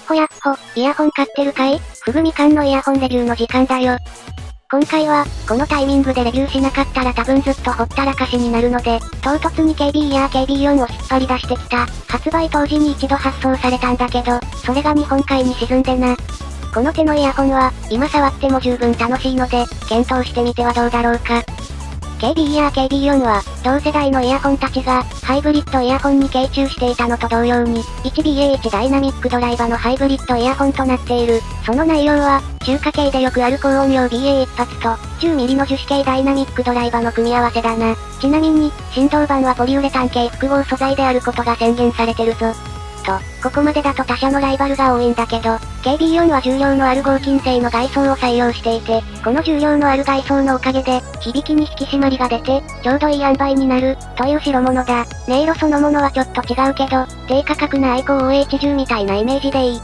ほやっほ、イヤホン買ってるかい？ふぐみかんのイヤホンレビューの時間だよ。今回は、このタイミングでレビューしなかったら多分ずっとほったらかしになるので、唐突に KB や KB4 を引っ張り出してきた。発売当時に一度発送されたんだけど、それが日本海に沈んでな。この手のイヤホンは、今触っても十分楽しいので、検討してみてはどうだろうか。KB や KB4 は、同世代のイヤホンたちが、ハイブリッドイヤホンに傾注していたのと同様に、1BA1 ダイナミックドライバのハイブリッドイヤホンとなっている。その内容は、中華系でよくある高音量 BA 一発と、10mm の樹脂系ダイナミックドライバの組み合わせだな。ちなみに、振動板はポリウレタン系複合素材であることが宣言されてるぞ。ここまでだと他社のライバルが多いんだけど、KB4 は重量のある合金製の外装を採用していて、この重量のある外装のおかげで、響きに引き締まりが出て、ちょうどいい塩梅になる、という代物だ。音色そのものはちょっと違うけど、低価格なアイコー OH10 みたいなイメージでいい。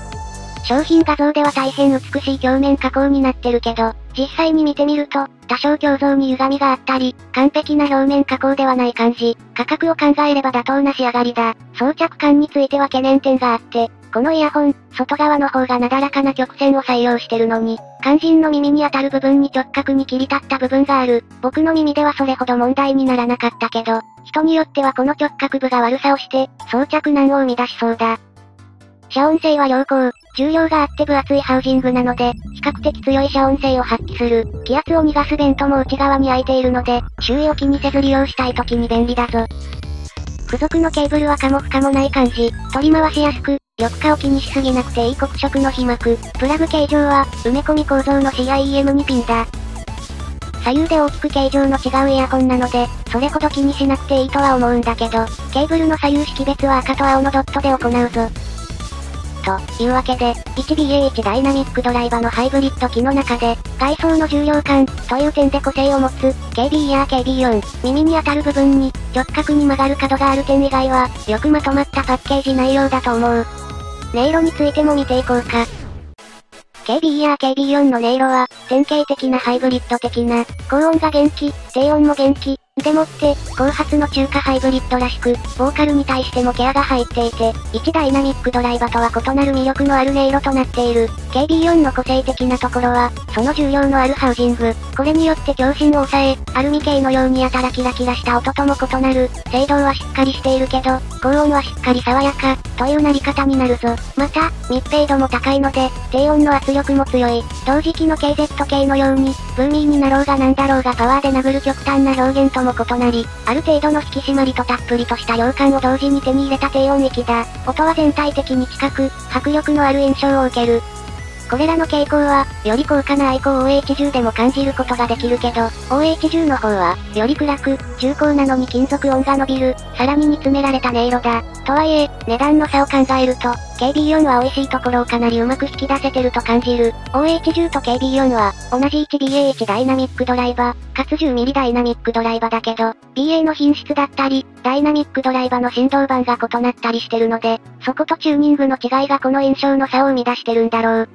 商品画像では大変美しい鏡面加工になってるけど、実際に見てみると、多少鏡像に歪みがあったり、完璧な表面加工ではない感じ。価格を考えれば妥当な仕上がりだ。装着感については懸念点があって、このイヤホン、外側の方がなだらかな曲線を採用してるのに、肝心の耳に当たる部分に直角に切り立った部分がある。僕の耳ではそれほど問題にならなかったけど、人によってはこの直角部が悪さをして、装着難を生み出しそうだ。遮音性は良好。重量があって分厚いハウジングなので、比較的強い遮音性を発揮する。気圧を逃がすベントも内側に開いているので、周囲を気にせず利用したい時に便利だぞ。付属のケーブルは可も不可もない感じ。取り回しやすく、緑化を気にしすぎなくていい黒色の被膜。プラグ形状は、埋め込み構造の CIEM2 ピンだ。左右で大きく形状の違うイヤホンなので、それほど気にしなくていいとは思うんだけど、ケーブルの左右識別は赤と青のドットで行うぞ。というわけで、1BA1 ダイナミックドライバのハイブリッド機の中で、外装の重量感、という点で個性を持つ、KB や KB4、耳に当たる部分に、直角に曲がる角がある点以外は、よくまとまったパッケージ内容だと思う。音色についても見ていこうか。KB や KB4 の音色は、典型的なハイブリッド的な、高音が元気、低音も元気、でもって、後発の中華ハイブリッドらしく、ボーカルに対してもケアが入っていて、1ダイナミックドライバとは異なる魅力のある音色となっている。KB4 の個性的なところは、その重量のあるハウジング。これによって強振を抑え、アルミ系のようにやたらキラキラした音とも異なる、声道はしっかりしているけど、高音はしっかり爽やか、というなり方になるぞ。また、密閉度も高いので、低音の圧力も強い。同時期の KZ 系のように、ブーミーになろうがなんだろうがパワーで殴る極端な表現とも異なり、ある程度の引き締まりとたっぷりとした量感を同時に手に入れた低音域だ。音は全体的に近く、迫力のある印象を受ける。これらの傾向は、より高価なアイコー OH10 でも感じることができるけど、OH10 の方は、より暗く、重厚なのに金属音が伸びる、さらに煮詰められた音色だ。とはいえ、値段の差を考えると、KB4 は美味しいところをかなりうまく引き出せてると感じる。OH10 と KB4 は、同じ 1BA1 ダイナミックドライバー、かつ 10mm ダイナミックドライバーだけど、BA の品質だったり、ダイナミックドライバーの振動板が異なったりしてるので、そことチューニングの違いがこの印象の差を生み出してるんだろう。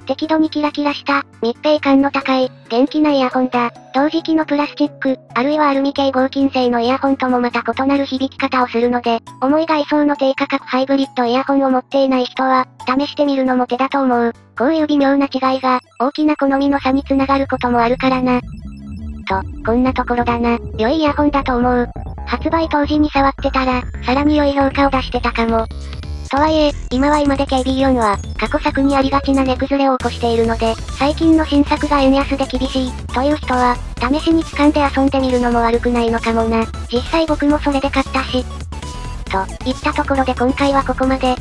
適度にキラキラした、密閉感の高い、元気なイヤホンだ。同時期のプラスチック、あるいはアルミ系合金製のイヤホンともまた異なる響き方をするので、重い外装の低価格ハイブリッドイヤホンを持っていない人は、試してみるのも手だと思う。こういう微妙な違いが、大きな好みの差につながることもあるからな。こんなところだな。良いイヤホンだと思う。発売当時に触ってたら、さらに良い評価を出してたかも。とはいえ、今は今で KB4 は、過去作にありがちな値崩れを起こしているので、最近の新作が円安で厳しい、という人は、試しに掴んで遊んでみるのも悪くないのかもな。実際僕もそれで買ったし。といったところで今回はここまで。